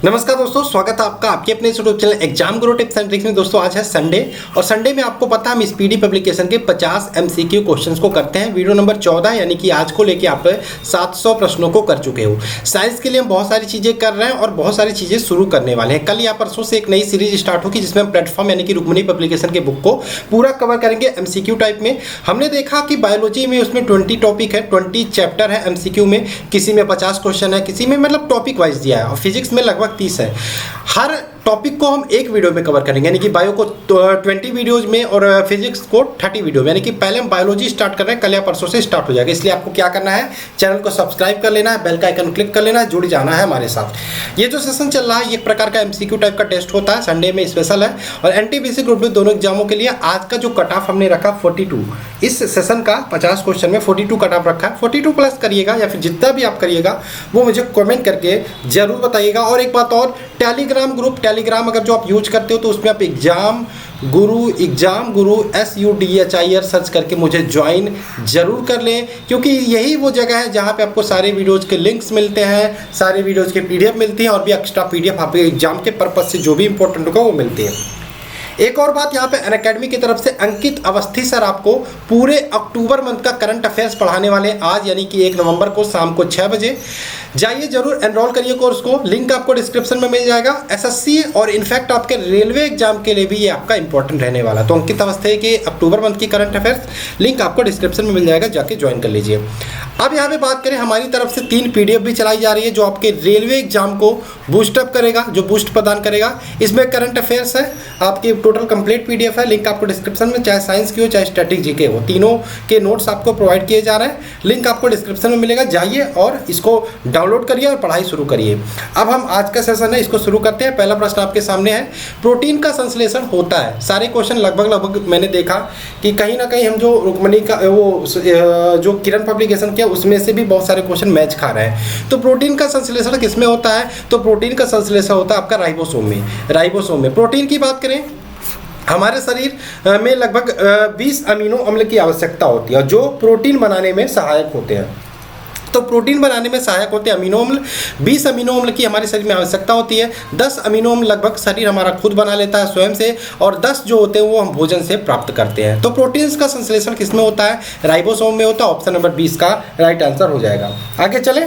नमस्कार दोस्तों, स्वागत है आपका आपके अपने YouTube channel exam Guru tips and tricks में। दोस्तों आज है संडे और संडे में आपको पता है हम स्पीडी पब्लिकेशन के 50 एमसीक्यू क्वेश्चंस को करते हैं। वीडियो नंबर 14 यानी कि आज को लेके आप 700 प्रश्नों को कर चुके हो। साइंस के लिए हम बहुत सारी चीज़ें कर रहे हैं और बहुत सारी चीज़ें शुरू करने वाले हैं। कल या परसों से एक नई सीरीज स्टार्ट होगी जिसमें हम प्लेटफॉर्म यानी कि रुक्मिणी पब्लिकेशन के बुक को पूरा कवर करेंगे एमसीक्यू टाइप में। हमने देखा कि बायोलॉजी में उसमें 20 टॉपिक है, 20 चैप्टर है एमसीक्यू में, किसी में 50 क्वेश्चन है, किसी में मतलब टॉपिक वाइज दिया है और फिजिक्स में लगभग 30 है। हर टॉपिक को हम एक वीडियो में कवर करेंगे, यानी कि बायो को 20 वीडियोज में और फिजिक्स को 30 वीडियो में। यानी कि पहले हम बायोलॉजी स्टार्ट कर रहे हैं, कल या परसों से स्टार्ट हो जाएगा। इसलिए आपको क्या करना है, चैनल को सब्सक्राइब कर लेना है, बेल का आइकन क्लिक कर लेना है, जुड़ जाना है हमारे साथ। ये जो सेशन चल रहा है ये एक प्रकार का एमसीक्यू टाइप का टेस्ट होता है, संडे में स्पेशल है। और एनटीपीसी ग्रुप में दोनों एग्जामों के लिए आज का जो कट ऑफ हमने रखा 42, इस सेशन का 50 क्वेश्चन में 42 कट ऑफ रखा है। 42 प्लस करिएगा या फिर जितना भी आप करिएगा वो मुझे कमेंट करके जरूर बताइएगा। और एक बात और, टेलीग्राम ग्रुप, टेलीग्राम अगर जो आप यूज करते हो तो उसमें आप एग्जाम गुरु SUDHIR सर्च करके मुझे ज्वाइन जरूर कर लें, क्योंकि यही वो जगह है जहाँ पे आपको सारे वीडियोज़ के लिंक्स मिलते हैं, सारे वीडियोज़ के PDF मिलती हैं और भी एक्स्ट्रा PDF आपके एग्जाम के पर्पज़ से जो भी इंपॉर्टेंट होगा वो मिलती है। एक और बात, यहाँ पे अनअकैडमी की तरफ से अंकित अवस्थी सर आपको पूरे अक्टूबर मंथ का करंट अफेयर्स पढ़ाने वाले हैं आज, यानी कि 1 नवंबर को शाम को 6 बजे। जाइए जरूर एनरोल करिए कोर्स को, लिंक आपको डिस्क्रिप्शन में मिल जाएगा। SSC और इनफैक्ट आपके रेलवे एग्जाम के लिए भी ये आपका इंपॉर्टेंट रहने वाला। तो अंकित अवस्थी के अक्टूबर मंथ की करंट अफेयर्स लिंक आपको डिस्क्रिप्शन में मिल जाएगा, जाके ज्वाइन कर लीजिए। अब यहाँ पे बात करें, हमारी तरफ से 3 PDF भी चलाई जा रही है जो आपके रेलवे एग्जाम को बूस्टअप करेगा, जो बूस्ट प्रदान करेगा। इसमें करंट अफेयर्स है, आपकी टोटल कंप्लीट PDF है, लिंक आपको डिस्क्रिप्शन में, चाहे साइंस की हो चाहे स्टैटिक के हो, तीनों के नोट्स आपको प्रोवाइड किए जा रहे हैं। लिंक आपको डिस्क्रिप्शन में मिलेगा, जाइए और इसको डाउनलोड करिए और पढ़ाई शुरू करिए। अब हम आज का सेशन है इसको शुरू करते हैं। पहला प्रश्न आपके सामने है, प्रोटीन का संश्लेषण होता है। सारे क्वेश्चन लगभग मैंने देखा कि कहीं ना कहीं हम जो रुक्मिणी का वो जो किरण पब्लिकेशन किया उसमें से भी बहुत सारे क्वेश्चन मैच खा रहे हैं। तो प्रोटीन का संश्लेषण किसमें होता है, तो प्रोटीन का संश्लेषण होता है आपका राइबोसोम में। राइबोसोम में प्रोटीन की बात करें, हमारे शरीर में लगभग 20 अमीनो अम्ल की आवश्यकता होती है जो प्रोटीन बनाने में सहायक होते हैं। तो प्रोटीन बनाने में सहायक होते हैं अमीनो अम्ल। 20 अमीनो अम्ल की हमारे शरीर में आवश्यकता होती है। 10 अमीनो अम्ल लगभग शरीर हमारा खुद बना लेता है स्वयं से, और 10 जो होते हैं वो हम भोजन से प्राप्त करते हैं। तो प्रोटीन्स का संश्लेषण किसमें होता है, राइबोसोम में होता है। ऑप्शन नंबर 20 का राइट आंसर हो जाएगा। आगे चले,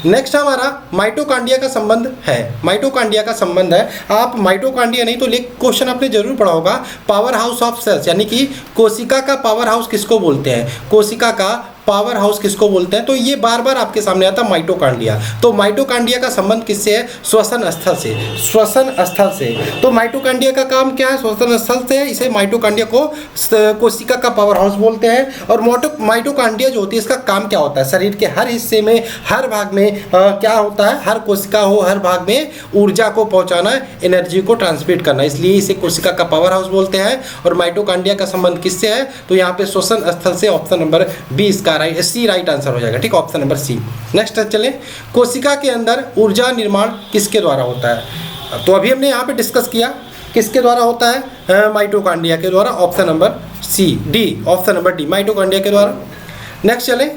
नेक्स्ट हमारा माइटोकांड्रिया का संबंध है। माइटोकांड्रिया का संबंध है, आप माइटोकांड्रिया नहीं तो क्वेश्चन आपने जरूर पढ़ा होगा, पावर हाउस ऑफ सेल्स, यानी कि कोशिका का पावर हाउस किसको बोलते हैं, कोशिका का पावर हाउस किसको बोलते हैं। तो ये बार बार आपके सामने आता है माइटोकांड्रिया। तो माइटोकांड्रिया का संबंध किससे है, श्वसन स्थल से, श्वसन स्थल से। तो माइटोकांड्रिया का काम क्या है, श्वसन स्थल से है, इसे माइटोकांड्रिया को कोशिका का पावर हाउस बोलते हैं। और माइटोकांड्रिया जो होती है इसका काम क्या होता है, शरीर के हर हिस्से में, हर भाग में क्या होता है, हर कोशिका हो हर भाग में ऊर्जा को पहुंचाना, एनर्जी को ट्रांसमिट करना, इसलिए इसे कोशिका का पावर हाउस बोलते हैं। और माइटोकांड्रिया का संबंध किससे है, तो यहाँ पे श्वसन स्थल से। ऑप्शन नंबर 20 का सी राइट आंसर हो जाएगा, ठीक, ऑप्शन नंबर सी। नेक्स्ट चलें, कोशिका के अंदर ऊर्जा निर्माण किसके द्वारा होता है, तो अभी हमने यहाँ पे डिस्कस किया किसके द्वारा होता है, माइटोकांड्रिया के द्वारा। Option number C, D, option number D, mitochondria के द्वारा। नेक्स्ट चलें,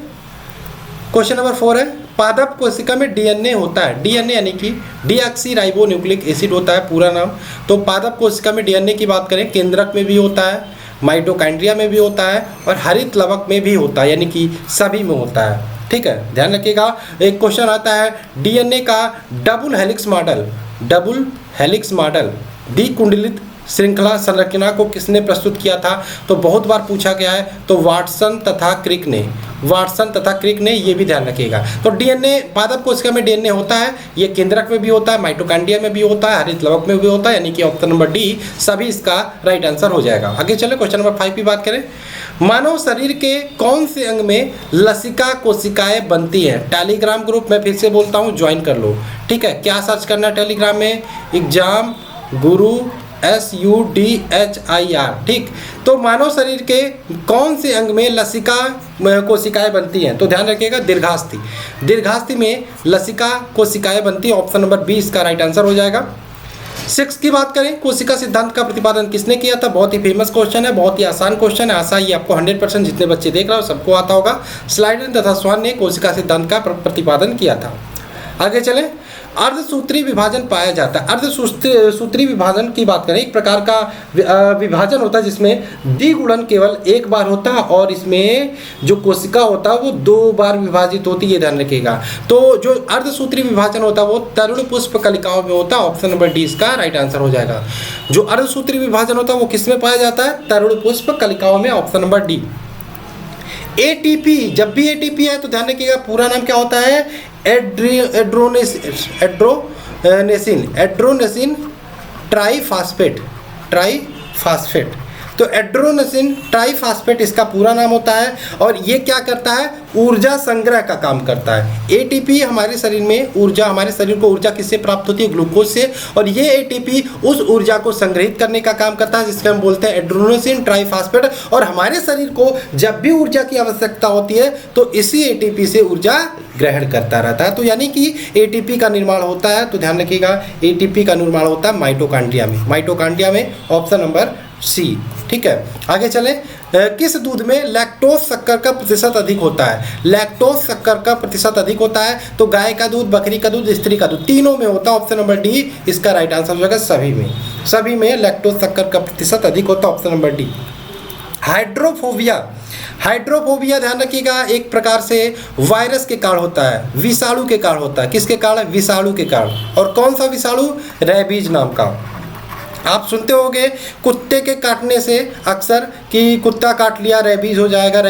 क्वेश्चन नंबर 4 है, पादप कोशिका में DNA होता है। DNA यानी कि डीऑक्सीराइबोन्यूक्लिक एसिड होता है पूरा नाम। तो पादप कोशिका में DNA की बात करें, केंद्रक में भी होता है, माइटोकांड्रिया में भी होता है और हरित लवक में भी होता है, यानी कि सभी में होता है, ठीक है, ध्यान रखिएगा। एक क्वेश्चन आता है, DNA का डबल हेलिक्स मॉडल द्विकुंडलित श्रृंखला संरचना को किसने प्रस्तुत किया था, तो बहुत बार पूछा गया है, तो वाटसन तथा क्रिक ने, ये भी ध्यान रखिएगा। तो DNA, पादप कोशिका में DNA होता है, ये केंद्रक में भी होता है, माइटोकांड्रिया में भी होता है, हरित लवक में भी होता है, यानी कि ऑप्शन नंबर डी सभी इसका राइट आंसर हो जाएगा। आगे चले, क्वेश्चन नंबर 5 की बात करें, मानव शरीर के कौन से अंग में लसिका कोशिकाएं बनती हैं। टेलीग्राम ग्रुप में फिर से बोलता हूँ, ज्वाइन कर लो, ठीक है। क्या सर्च करना है टेलीग्राम में, एग्जाम गुरु SUDHIR, ठीक। तो मानव शरीर के कौन से अंग में लसिका कोशिकाएं बनती हैं, तो ध्यान रखिएगा, दीर्घास्थि में लसिका कोशिकाएं बनती है। ऑप्शन नंबर 20 का राइट आंसर हो जाएगा। 6 की बात करें, कोशिका सिद्धांत का प्रतिपादन किसने किया था, बहुत ही फेमस क्वेश्चन है, बहुत ही आसान क्वेश्चन है, आशा ये आपको 100% जितने बच्चे देख रहे हो सबको आता होगा। स्लाइडन तथा स्वान ने कोशिका सिद्धांत का प्रतिपादन किया था। आगे चलें, अर्धसूत्री विभाजन पाया जाता है। अर्धसूत्री विभाजन की बात करें, एक प्रकार का विभाजन होता है जिसमें द्विगुणन केवल एक बार होता है और इसमें जो कोशिका होता है वो 2 बार विभाजित होती है, ध्यान रखिएगा। तो जो अर्धसूत्री विभाजन होता है वो तरुण पुष्प कलिकाओं में होता है। ऑप्शन नंबर डी इसका राइट आंसर हो जाएगा। जो अर्धसूत्री विभाजन होता है वो किस में पाया जाता है? तरुण पुष्प कलिकाओं में, ऑप्शन नंबर डी। एटीपी, जब भी एटीपी है तो ध्यान रखिएगा पूरा नाम क्या होता है? एड्रोनेसिन ट्राइफास्फेट। तो एड्रोनेसिन ट्राइफास्फेट इसका पूरा नाम होता है और ये क्या करता है? ऊर्जा संग्रह का काम करता है। एटीपी हमारे शरीर में ऊर्जा, हमारे शरीर को ऊर्जा किससे प्राप्त होती है? ग्लूकोज से। और ये एटीपी उस ऊर्जा को संग्रहित करने का काम करता है जिसके हम बोलते हैं एड्रोनेसिन ट्राइफास्फेट। और हमारे शरीर को जब भी ऊर्जा की आवश्यकता होती है तो इसी एटीपी से ऊर्जा ग्रहण करता रहता है। तो यानी कि एटीपी का निर्माण होता है, तो ध्यान रखिएगा एटीपी का निर्माण होता है माइटोकॉन्ड्रिया में, ऑप्शन नंबर सी। ठीक है, आगे चले। किस दूध में लैक्टोज शक्कर का प्रतिशत अधिक होता है? लैक्टोज शक्कर का प्रतिशत अधिक होता है तो गाय का दूध, बकरी का दूध, स्त्री का दूध, तीनों में होता है। ऑप्शन नंबर डी इसका राइट आंसर हो जाएगा। सभी में लैक्टोज शक्कर का प्रतिशत अधिक होता है, ऑप्शन नंबर डी। हाइड्रोफोबिया ध्यान रखिएगा एक प्रकार से वायरस के कारण होता है, विषाणु के कारण होता है। किसके कारण? विषाणु के कारण। और कौन सा विषाणु? रेबीज नाम का। आप सुनते होंगे कुत्ते के काटने से अक्सर कि कुत्ता काट लिया रेबीज हो जाएगा,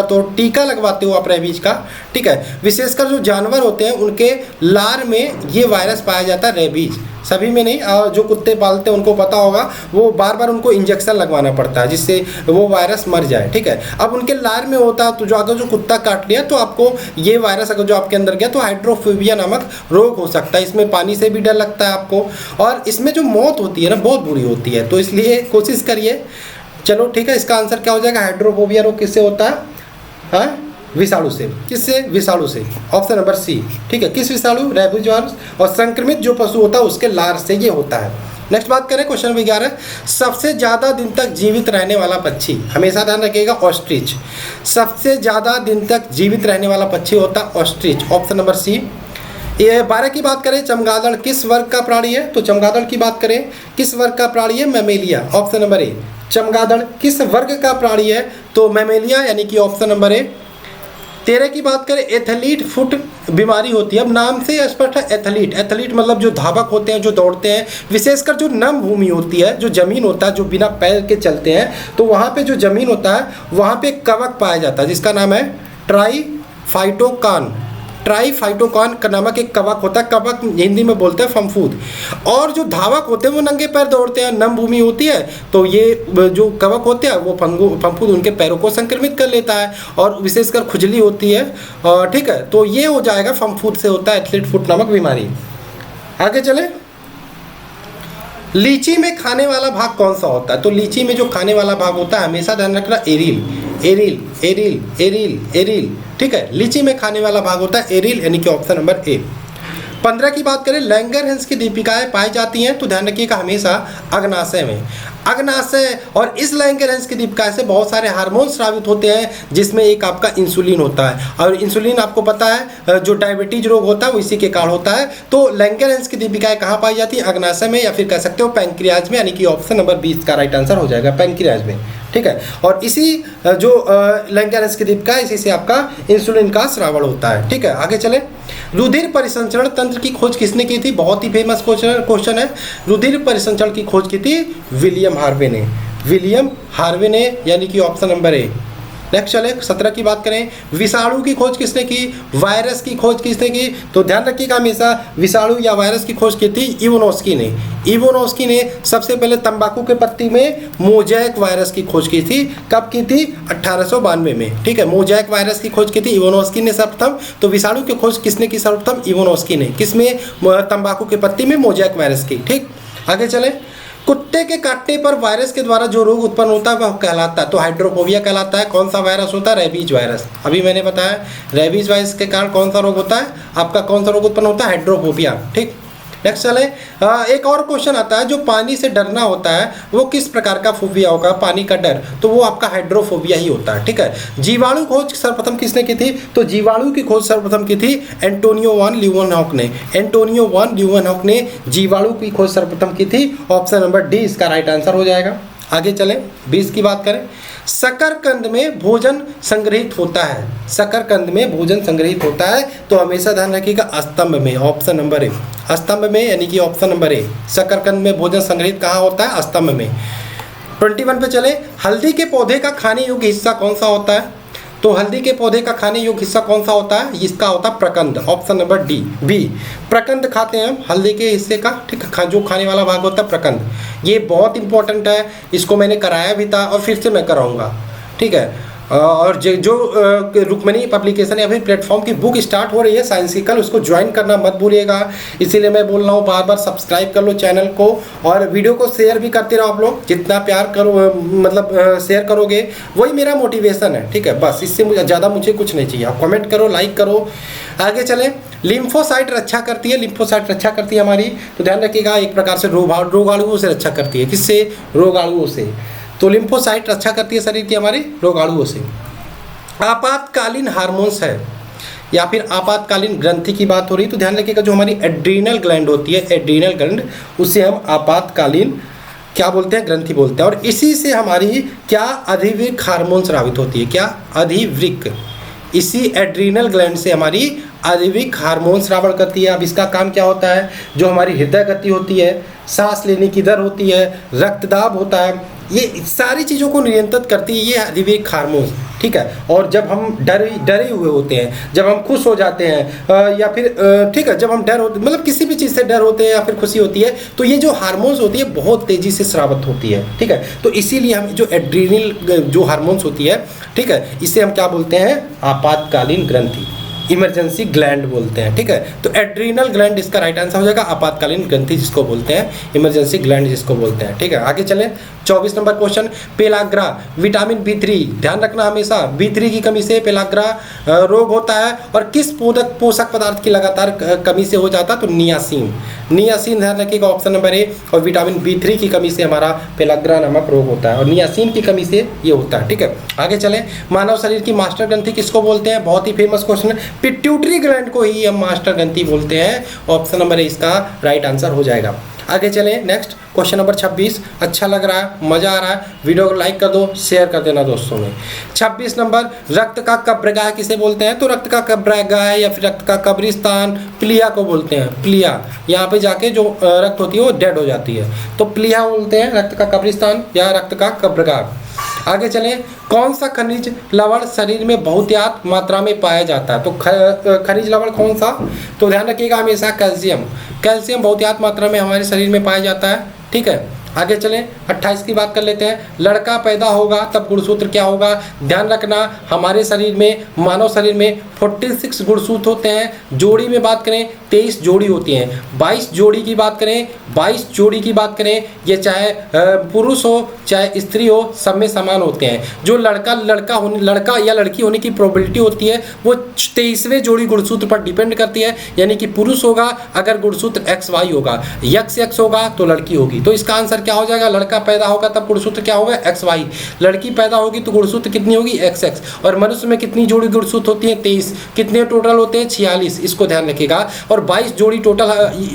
तो टीका लगवाते हो आप रेबीज का। ठीक है, विशेषकर जो जानवर होते हैं उनके लार में ये वायरस पाया जाता है, रेबीज। सभी में नहीं, जो कुत्ते पालते हैं उनको पता होगा, वो बार बार उनको इंजेक्शन लगवाना पड़ता है जिससे वो वायरस मर जाए। ठीक है, अब उनके लार में होता है तो जो अगर जो कुत्ता काट लिया तो आपको ये वायरस अगर जो आपके अंदर गया तो हाइड्रोफोबिया नामक रोग हो सकता है। इसमें पानी से भी डर लगता है आपको और इसमें जो मौत होती है ना बहुत बुरी होती है, तो इसलिए कोशिश करिए। चलो ठीक है, इसका आंसर क्या हो जाएगा? हाइड्रोफोबिया रोग किससे होता है? हाँ, विषाणु से। किससे? विषाणु से, ऑप्शन नंबर सी। ठीक है, किस विषाणु? Rabies virus. और संक्रमित जो पशु होता है उसके लार से ये होता है। नेक्स्ट बात करें क्वेश्चन नंबर 11, सबसे ज़्यादा दिन तक जीवित रहने वाला पक्षी, हमेशा ध्यान रखिएगा ऑस्ट्रिच। सबसे ज़्यादा दिन तक जीवित रहने वाला पक्षी होता है ऑस्ट्रिच, ऑप्शन नंबर सी। ये 12 की बात करें, चमगादड़ किस वर्ग का प्राणी है? तो चमगादड़ की बात करें किस वर्ग का प्राणी है? Mammalia, option number A. चमगादड़ किस वर्ग का प्राणी है? तो मैमेलिया यानी कि ऑप्शन नंबर ए। 13 की बात करें, एथलीट फुट बीमारी होती है। अब नाम से स्पष्ट है एथलीट मतलब जो धावक होते हैं, जो दौड़ते हैं, विशेषकर जो नम भूमि होती है, जो जमीन होता है, जो बिना पैर के चलते हैं, तो वहाँ पे जो जमीन होता है वहाँ पे कवक पाया जाता है जिसका नाम है ट्राइफाइटोकान का नामक एक कवक होता है। कवक हिंदी में बोलते हैं फंफूद। और जो धावक होते हैं वो नंगे पैर दौड़ते हैं, नम भूमि होती है, तो ये जो कवक होते हैं वो फंफूद उनके पैरों को संक्रमित कर लेता है और विशेषकर खुजली होती है। ठीक है, तो ये हो जाएगा फंफूद से होता है एथलीट फुट नामक बीमारी। आगे चले, लीची में खाने वाला भाग कौन सा होता है? तो लीची में जो खाने वाला भाग होता है हमेशा ध्यान रखना एरिल। ठीक है, लीची में खाने वाला भाग होता है एरिल यानी कि ऑप्शन नंबर ए। 15 की बात करें, लैंगरहंस की दीपिकाएं पाई जाती हैं, तो ध्यान रखिएगा हमेशा अग्नाशय में। अग्नाशय और इस लैंगरहंस की दीपिका से बहुत सारे हार्मोन स्रावित होते हैं जिसमें एक आपका इंसुलिन होता है। और इंसुलिन आपको पता है जो डायबिटीज रोग होता है वो इसी के कारण होता है। तो लैंगरहंस की दीपिकाएं कहाँ पाई जाती है? अग्नाशय में, या फिर कह सकते हो पैंक्रियाज में, यानी कि ऑप्शन नंबर 20 का राइट आंसर हो जाएगा, पैंक्रियाज में। ठीक है, और इसी जो लैंगरहंस की दीपिका है इसी से आपका इंसुलिन का स्रावण होता है। ठीक है, आगे चले। रुधिर परिसंचरण तंत्र की खोज किसने की थी? बहुत ही फेमस क्वेश्चन है। रुधिर परिसंचरण की खोज की थी विलियम हार्वे ने यानी कि ऑप्शन नंबर ए। नेक्स्ट चले, 17 की बात करें, विषाणु की खोज किसने की? वायरस की खोज किसने की? तो ध्यान रखिएगा हमेशा विषाणु या वायरस की खोज की थी इवोनोस्की ने सबसे पहले तंबाकू के पत्ती में मोजैक वायरस की खोज की थी। कब की थी? 1892 में। ठीक है, मोजैक वायरस की खोज की थी इवोनोस्की ने सर्वप्रथम। तो विषाणु की खोज किसने की सर्वप्रथम? इवोनोस्की ने। किसमें? तंबाकू के पत्ती में मोजैक वायरस की। ठीक, आगे चले। कुत्ते के काटने पर वायरस के द्वारा जो रोग उत्पन्न होता है वह कहलाता है, तो हाइड्रोफोबिया कहलाता है। कौन सा वायरस होता है? Rabies virus. अभी मैंने बताया रेबीज वायरस के कारण कौन सा रोग होता है? आपका कौन सा रोग उत्पन्न होता है? हाइड्रोफोबिया। ठीक, नेक्स्ट चले, एक और क्वेश्चन आता है, जो पानी से डरना होता है वो किस प्रकार का फोबिया होगा, पानी का डर, तो वो आपका हाइड्रोफोबिया ही होता है। ठीक है, जीवाणु खोज सर्वप्रथम किसने की थी, तो जीवाणु की खोज सर्वप्रथम की थी एंटोनियो वान ल्यूवेनहॉक ने। एंटोनियो वान ल्यूवेनहॉक ने जीवाणु की खोज सर्वप्रथम की थी। ऑप्शन नंबर डी इसका राइट आंसर हो जाएगा। आगे चलें, 20 की बात करें, शकरकंद में भोजन संग्रहित होता है, शकरकंद में भोजन संग्रहित होता है, तो हमेशा ध्यान रखिएगा स्तंभ में, ऑप्शन नंबर ए, स्तंभ में, यानी कि ऑप्शन नंबर ए, शकरकंद में भोजन संग्रहित कहाँ होता है, स्तंभ में। 21 पे चले, हल्दी के पौधे का खाने योग्य हिस्सा कौन सा होता है, तो हल्दी के पौधे का खाने योग्य हिस्सा कौन सा होता है, इसका होता है प्रकंद, ऑप्शन नंबर डी बी, प्रकंद खाते हैं हम हल्दी के हिस्से का। ठीक है, जो खाने वाला भाग होता है प्रकंद, ये बहुत इंपॉर्टेंट है, इसको मैंने कराया भी था और फिर से मैं कराऊंगा। ठीक है, और जो रुक्मणी पब्लिकेशन या फिर प्लेटफॉर्म की बुक स्टार्ट हो रही है साइंसिकल, उसको ज्वाइन करना मत भूलिएगा। इसीलिए मैं बोल रहा हूँ बार बार सब्सक्राइब कर लो चैनल को, और वीडियो को शेयर भी करते रहो आप लोग, जितना प्यार करो मतलब शेयर करोगे वही मेरा मोटिवेशन है। ठीक है, बस इससे मुझे ज़्यादा मुझे कुछ नहीं चाहिए, आप कमेंट करो, लाइक करो। आगे चलें, लिम्फोसाइट रक्षा करती है, लिम्फोसाइट रक्षा करती है हमारी, तो ध्यान रखिएगा एक प्रकार से रोगाणुओं से रक्षा करती है, किससे, रोगाणुओं से, तो लिम्फोसाइट रक्षा करती है शरीर की हमारी रोगाणुओं से। आपातकालीन हार्मोन्स है या फिर आपातकालीन ग्रंथि की बात हो रही है, तो ध्यान रखिएगा जो हमारी एड्रीनल ग्लैंड होती है, एड्रीनल ग्लैंड, उसे हम आपातकालीन क्या बोलते हैं, ग्रंथि बोलते हैं। और इसी से हमारी क्या अधिवृक्क हार्मोन स्रावित होती है, क्या अधिवृक्क, इसी एड्रीनल ग्लैंड से हमारी अधिवृक्क हार्मोन स्रावण करती है। अब इसका काम क्या होता है, जो हमारी हृदय गति होती है, सांस लेने की दर होती है, रक्तदाब होता है, ये सारी चीज़ों को नियंत्रित करती है ये अधिवृक्क हार्मोन। ठीक है, और जब हम डरे हुए होते हैं, जब हम खुश हो जाते हैं या फिर ठीक है, जब हम डर होते मतलब किसी भी चीज़ से डर होते हैं या फिर खुशी होती है, तो ये जो हार्मोन्स होती है बहुत तेज़ी से स्रावित होती है। ठीक है, तो इसीलिए हम जो एड्रीनल जो हार्मोन्स होती है, ठीक है, इसे हम क्या बोलते हैं, आपातकालीन ग्रंथि, इमरजेंसी ग्लैंड बोलते हैं। ठीक है, तो एड्रीनल ग्लैंड इसका राइट आंसर हो जाएगा, आपातकालीन ग्रंथि जिसको बोलते हैं, इमरजेंसी ग्लैंड जिसको बोलते हैं। ठीक है, आगे चलें, 24 number question, pellagra, vitamin B3, ध्यान रखना हमेशा B3 की कमी से पेलाग्रा रोग होता है, और किस पोषक पदार्थ की लगातार कमी से हो जाता है, तो नियासिन, नियासिन ध्यान रखिएगा, ऑप्शन नंबर ए, और विटामिन B3 की कमी से हमारा पेलाग्रा नामक रोग होता है, और नियासिन की कमी से ये होता है। ठीक है, आगे चलें, मानव शरीर की मास्टर ग्रंथि किसको बोलते हैं, बहुत ही फेमस क्वेश्चन है, पिट्यूटरी ग्लैंड को ही हम मास्टर ग्रंथि बोलते हैं, ऑप्शन नंबर ए इसका राइट आंसर हो जाएगा। आगे चलें, नेक्स्ट क्वेश्चन नंबर 26, अच्छा लग रहा है, मज़ा आ रहा है, वीडियो को लाइक कर दो, शेयर कर देना दोस्तों में। 26 नंबर, रक्त का कब्रगाह किसे बोलते हैं, तो रक्त का कब्रगाह या फिर रक्त का कब्रिस्तान प्लिया को बोलते हैं, प्लिया, यहाँ पे जाके जो रक्त होती है वो डेड हो जाती है, तो प्लिया बोलते हैं, रक्त का कब्रिस्तान या रक्त का कब्रगाह। आगे चलें, कौन सा खनिज लवण शरीर में बहुतायत मात्रा में पाया जाता है, तो खनिज लवण कौन सा, तो ध्यान रखिएगा हमेशा कैल्शियम, कैल्शियम बहुतायत मात्रा में हमारे शरीर में पाया जाता है। ठीक है, आगे चलें, 28 की बात कर लेते हैं, लड़का पैदा होगा तब गुणसूत्र क्या होगा, ध्यान रखना हमारे शरीर में, मानव शरीर में 46 गुणसूत्र होते हैं, जोड़ी में बात करें 23 जोड़ी होती हैं, 22 जोड़ी की बात करें, 22 जोड़ी की बात करें, ये चाहे पुरुष हो चाहे स्त्री हो, सब में समान होते हैं। जो लड़का या लड़की होने की प्रोबेबिलिटी होती है वो 23वें जोड़ी गुणसूत्र पर डिपेंड करती है, यानी कि पुरुष होगा अगर गुणसूत्र XY होगा, XX होगा तो लड़की होगी, तो इसका आंसर क्या हो जाएगा, लड़का पैदा होगा तब गुणसूत्र क्या होगा, XY, लड़की पैदा होगी तो गुणसूत्र कितनी होगी, XX, और मनुष्य में कितनी जोड़ी गुणसूत्र होती है, 23, कितने टोटल होते हैं, 46, इसको ध्यान रखिएगा, और 22 जोड़ी टोटल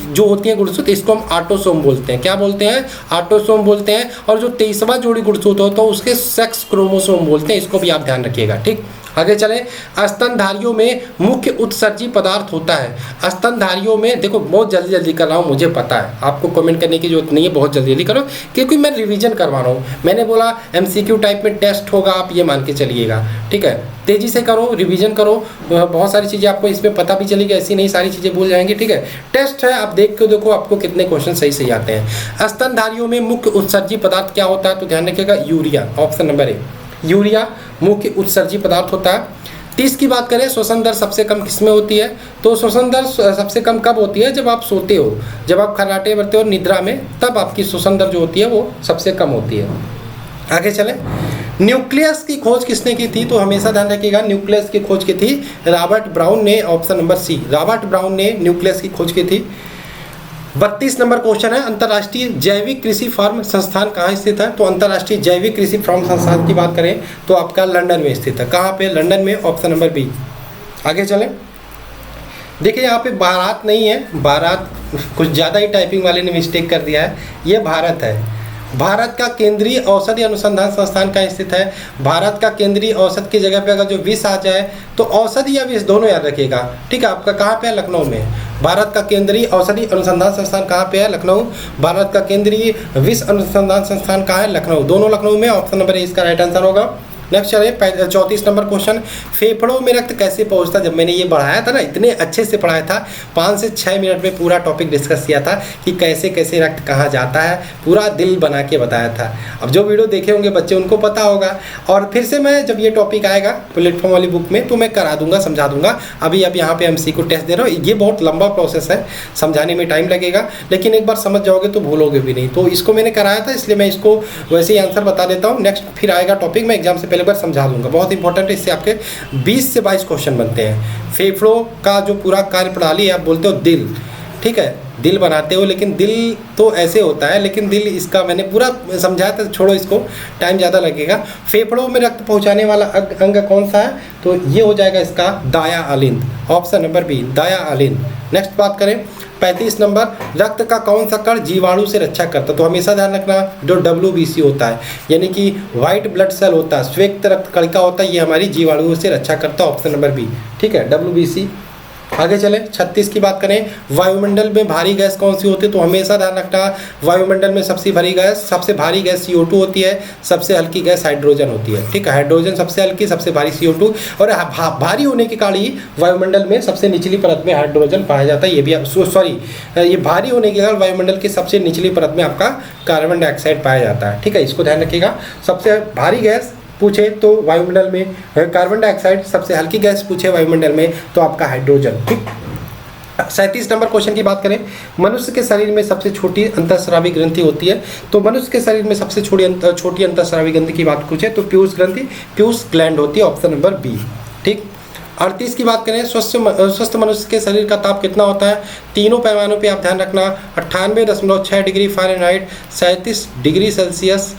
जो होती है गुणसूत्र, इसको हम ऑटोसोम बोलते हैं, क्या बोलते हैं, ऑटोसोम बोलते हैं, और जो 23वां जोड़ी गुणसूत्र होता है उसके सेक्स क्रोमोसोम बोलते हैं, इसको भी आप ध्यान रखिएगा। ठीक, आगे चलें, स्तनधारियों में मुख्य उत्सर्जी पदार्थ होता है, स्तनधारियों में, देखो बहुत जल्दी जल्दी कर रहा हूँ, मुझे पता है आपको कमेंट करने की जरूरत नहीं है, बहुत जल्दी जल्दी करो क्योंकि मैं रिवीजन करवा रहा हूँ, मैंने बोला MCQ टाइप में टेस्ट होगा, आप ये मान के चलिएगा। ठीक है, तेज़ी से करो, रिवीजन करो, बहुत सारी चीज़ें आपको इसमें पता भी चलेगी, ऐसी नहीं सारी चीज़ें भूल जाएंगे। ठीक है, टेस्ट है, आप देख के देखो आपको कितने क्वेश्चन सही सही आते हैं। स्तनधारियों में मुख्य उत्सर्जी पदार्थ क्या होता है, तो ध्यान रखिएगा urea, option number A, urea मुख्य उत्सर्जी पदार्थ होता है। 30 की बात करें, श्वसन दर सबसे कम किसमें होती है, तो श्वसन दर सबसे कम कब होती है, जब आप सोते हो, जब आप खर्राटे भरते हो निद्रा में, तब आपकी श्वसन दर जो होती है वो सबसे कम होती है। आगे चलें, न्यूक्लियस की खोज किसने की थी, तो हमेशा ध्यान रखिएगा न्यूक्लियस की खोज की थी रॉबर्ट ब्राउन ने, option number C, Robert Brown ने न्यूक्लियस की खोज की थी। 32 नंबर क्वेश्चन है, अंतर्राष्ट्रीय जैविक कृषि फार्म संस्थान कहाँ स्थित है? तो अंतर्राष्ट्रीय जैविक कृषि फार्म संस्थान की बात करें तो आपका लंदन में स्थित है। कहाँ पे? लंदन में, ऑप्शन नंबर बी। आगे चलें, देखिए यहाँ पे भारत नहीं है, भारत कुछ ज़्यादा ही टाइपिंग वाले ने मिस्टेक कर दिया है, ये भारत है। भारत का केंद्रीय औषधि अनुसंधान संस्थान कहाँ स्थित है? भारत का केंद्रीय औषध की जगह पे अगर जो विष आ जाए तो औषधि या विष दोनों याद रखिएगा, ठीक है। आपका कहाँ पे है? लखनऊ में। भारत का केंद्रीय औषधि अनुसंधान संस्थान कहाँ पे है? लखनऊ। भारत का केंद्रीय विष अनुसंधान संस्थान कहाँ है? लखनऊ। दोनों लखनऊ में, ऑप्शन नंबर ए इसका राइट आंसर होगा। नेक्स्ट चलिए 34 नंबर क्वेश्चन, फेफड़ों में रक्त कैसे पहुंचता? जब मैंने ये पढ़ाया था ना, इतने अच्छे से पढ़ाया था, 5 से 6 मिनट में पूरा टॉपिक डिस्कस किया था कि कैसे कैसे रक्त कहाँ जाता है, पूरा दिल बना के बताया था। अब जो वीडियो देखे होंगे बच्चे उनको पता होगा, और फिर से मैं जब ये टॉपिक आएगा प्लेटफॉर्म वाली बुक में तो मैं करा दूंगा, समझा दूंगा। अभी अब यहाँ पे MCQ टेस्ट दे रहा हूँ, ये बहुत लंबा प्रोसेस है, समझाने में टाइम लगेगा, लेकिन एक बार समझ जाओगे तो भूलोगे भी नहीं। तो इसको मैंने कराया था, इसलिए मैं इसको वैसे ही आंसर बता देता हूँ। नेक्स्ट फिर आएगा टॉपिक, मैं एग्जाम से पहले बार समझा दूंगा, बहुत इंपॉर्टेंट है। इससे आपके 20 से 22 क्वेश्चन बनते हैं। फेफड़ों का जो पूरा कार्य प्रणाली है, आप बोलते हो दिल, ठीक है, दिल बनाते हो, लेकिन दिल तो ऐसे होता है, लेकिन दिल इसका मैंने पूरा समझाया था, छोड़ो इसको, टाइम ज़्यादा लगेगा। फेफड़ों में रक्त पहुंचाने वाला अंग कौन सा है? तो ये हो जाएगा इसका दाया अलिंद, ऑप्शन नंबर बी, दाया अलिंद। नेक्स्ट बात करें 35 नंबर, रक्त का कौन सा कण जीवाणु से रक्षा करता? तो हमेशा ध्यान रखना जो WBC होता है, यानी कि व्हाइट ब्लड सेल होता है, श्वेत रक्त कणिका होता है, ये हमारी जीवाणुओं से रक्षा करता है, ऑप्शन नंबर बी, ठीक है, WBC। आगे चले 36 की बात करें, वायुमंडल में भारी गैस कौन सी होती है? तो हमेशा ध्यान रखना वायुमंडल में सबसे भारी गैस CO2 होती है, सबसे हल्की गैस हाइड्रोजन होती है, ठीक है, हाइड्रोजन सबसे हल्की, सबसे भारी CO2, और भारी होने के कारण ही वायुमंडल में सबसे निचली परत में हाइड्रोजन पाया जाता है। ये भी सॉरी, ये भारी होने के कारण वायुमंडल की सबसे निचली परत में आपका कार्बन डाइऑक्साइड पाया जाता है, ठीक है, इसको ध्यान रखिएगा। सबसे भारी गैस पूछे तो वायुमंडल में कार्बन डाइऑक्साइड, सबसे हल्की गैस पूछे वायुमंडल में तो आपका हाइड्रोजन, ठीक। 37 नंबर क्वेश्चन की बात करें, मनुष्य के शरीर में सबसे छोटी अंतःस्रावी ग्रंथि होती है? तो मनुष्य के शरीर में सबसे छोटी अंतःस्रावी ग्रंथि की बात पूछे तो पीयूष ग्रंथि, पीयूष ग्लैंड होती है, ऑप्शन नंबर बी, ठीक। 38 की बात करें, स्वस्थ मनुष्य के शरीर का ताप कितना होता है? तीनों पैमानों पे आप ध्यान रखना, 98.6 डिग्री फ़ारेनहाइट, 37 डिग्री सेल्सियस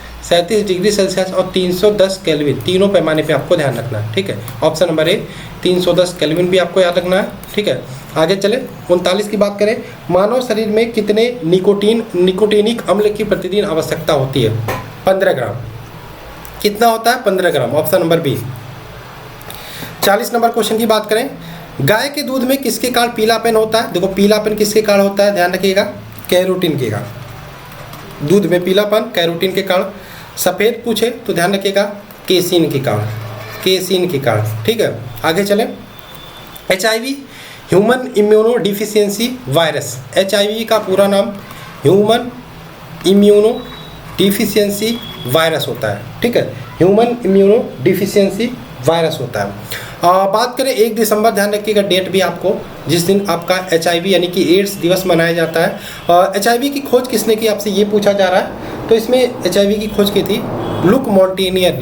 और 310 केल्विन, तीनों पैमाने पे आपको ध्यान रखना है, ठीक है, ऑप्शन नंबर ए, 310 केल्विन भी आपको याद रखना है, ठीक है। आगे चले 39 की बात करें, मानव शरीर में कितने निकोटीनिक अम्ल की प्रतिदिन आवश्यकता होती है? 15 ग्राम। कितना होता है? 15 gram, option number B. 40 number question की बात करें, गाय के दूध में किसके कारण पीलापन होता है? देखो पीलापन किसके कारण होता है, ध्यान रखिएगा, कैरोटीन के कारण। दूध में पीलापन कैरोटीन के कारण। सफ़ेद पूछे तो ध्यान रखिएगा केसिन के कारण, ठीक है। आगे चलें, HIV human immuno deficiency virus, HIV का पूरा नाम ह्यूमन इम्यूनो डिफिशियंसी वायरस होता है, ठीक है, ह्यूमन इम्यूनो डिफिशियंसी वायरस होता है। बात करें 1 दिसंबर, ध्यान रखिएगा डेट भी आपको, जिस दिन आपका HIV यानी कि एड्स दिवस मनाया जाता है। HIV की खोज किसने की, आपसे ये पूछा जा रहा है। तो इसमें HIV की खोज की थी लुक मॉन्टेनियर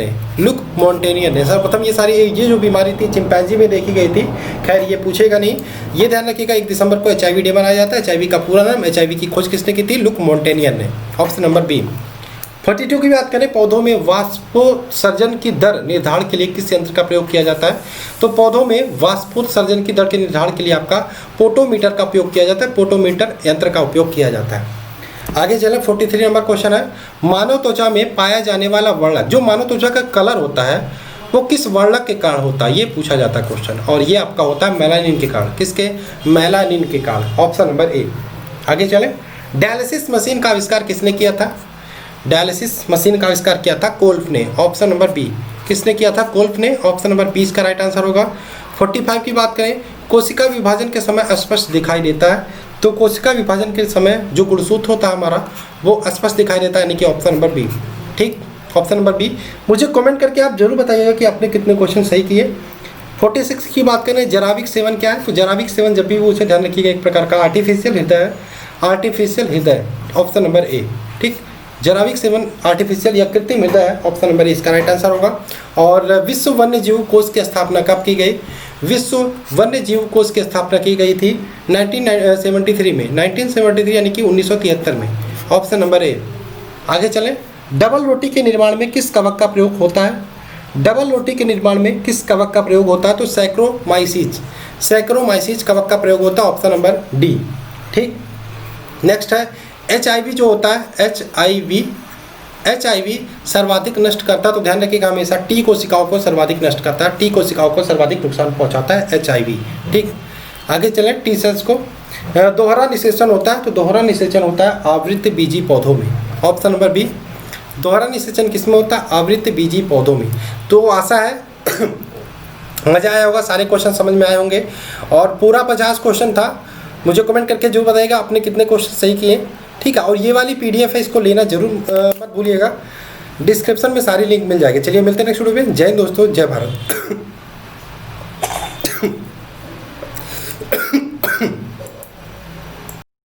ने। सर्वप्रथम ये सारी ये जो बीमारी थी चिंपैंजी में देखी गई थी, खैर ये पूछेगा नहीं, ये ध्यान रखिएगा 1 दिसंबर को HIV डे मनाया जाता है। HIV का पूरा नाम, HIV की खोज किसने की थी? लुक मॉन्टेनियर ने, ऑप्शन नंबर बी। 42 की बात करें, पौधों में वाष्पोत्सर्जन की दर निर्धारण के लिए किस यंत्र का प्रयोग किया जाता है? तो पौधों में वाष्पोत्सर्जन की दर के निर्धारण के लिए आपका पोटोमीटर का उपयोग किया जाता है, पोटोमीटर यंत्र का उपयोग किया जाता है। आगे चलें 43 नंबर क्वेश्चन है, मानव त्वचा में पाया जाने वाला वर्णक, जो मानव त्वचा का कलर होता है वो किस वर्णक के कारण होता है? ये पूछा जाता है क्वेश्चन, और ये आपका होता है मेलानिन के कारण। किसके? मेलानिन के कारण, ऑप्शन नंबर ए। आगे चलें, डायलिसिस मशीन का आविष्कार किसने किया था? डायलिसिस मशीन का आविष्कार किया था कोल्फ ने, ऑप्शन नंबर बी। किसने किया था? कोल्फ ने, ऑप्शन नंबर बी इसका राइट आंसर होगा। 45 की बात करें, कोशिका विभाजन के समय स्पष्ट दिखाई देता है, तो कोशिका विभाजन के समय जो गुणसूत्र होता है हमारा वो स्पष्ट दिखाई देता है, यानी कि ऑप्शन नंबर बी, ठीक, ऑप्शन नंबर बी। मुझे कमेंट करके आप जरूर बताइएगा कि आपने कितने क्वेश्चन सही किए। 46 की बात करें, जराविक सेवन क्या है? तो जराविक सेवन जब भी वो उसे ध्यान रखिएगा एक प्रकार का आर्टिफिशियल हृदय है, आर्टिफिशियल हृदय, ऑप्शन नंबर ए, ठीक। जराविक सेवन आर्टिफिशियल या कृत्रिम हृदय है, ऑप्शन नंबर ए इसका राइट आंसर होगा। और विश्व वन्य जीव कोष की स्थापना कब की गई? विश्व वन्य जीव कोष की स्थापना की गई थी 1973 में, 1973 यानी कि 1973 में, ऑप्शन नंबर ए। आगे चलें, डबल रोटी के निर्माण में किस कवक का प्रयोग होता है? डबल रोटी के निर्माण में किस कवक का प्रयोग होता है? तो सैक्रोमाइसीज, सैक्रोमाइसीज कवक का प्रयोग होता है, ऑप्शन नंबर डी। ठीक, नेक्स्ट है HIV जो होता है, HIV सर्वाधिक नष्ट करता है, तो ध्यान रखिएगा हमेशा टी कोशिकाओं को सर्वाधिक नष्ट करता है, टी कोशिकाओं को सर्वाधिक नुकसान पहुंचाता है HIV। ठीक, आगे चलें, टी सेल्स को दोहरा निषेचन होता है, तो दोहरा निषेचन होता है आवृत्त बीजी पौधों में, ऑप्शन नंबर बी। दोहरा निषेचन किसमें होता है? आवृत्त बीजी पौधों में। तो आशा है मज़ा आया होगा, सारे क्वेश्चन समझ में आए होंगे, और पूरा 50 क्वेश्चन था। मुझे कमेंट करके जरूर बताइएगा आपने कितने क्वेश्चन सही किए। ठीक है, और ये वाली PDF है, इसको लेना जरूर मत भूलिएगा, डिस्क्रिप्शन में सारी लिंक मिल जाएगी। चलिए मिलते हैं नेक्स्ट वीडियो में। जय हिंद दोस्तों, जय भारत।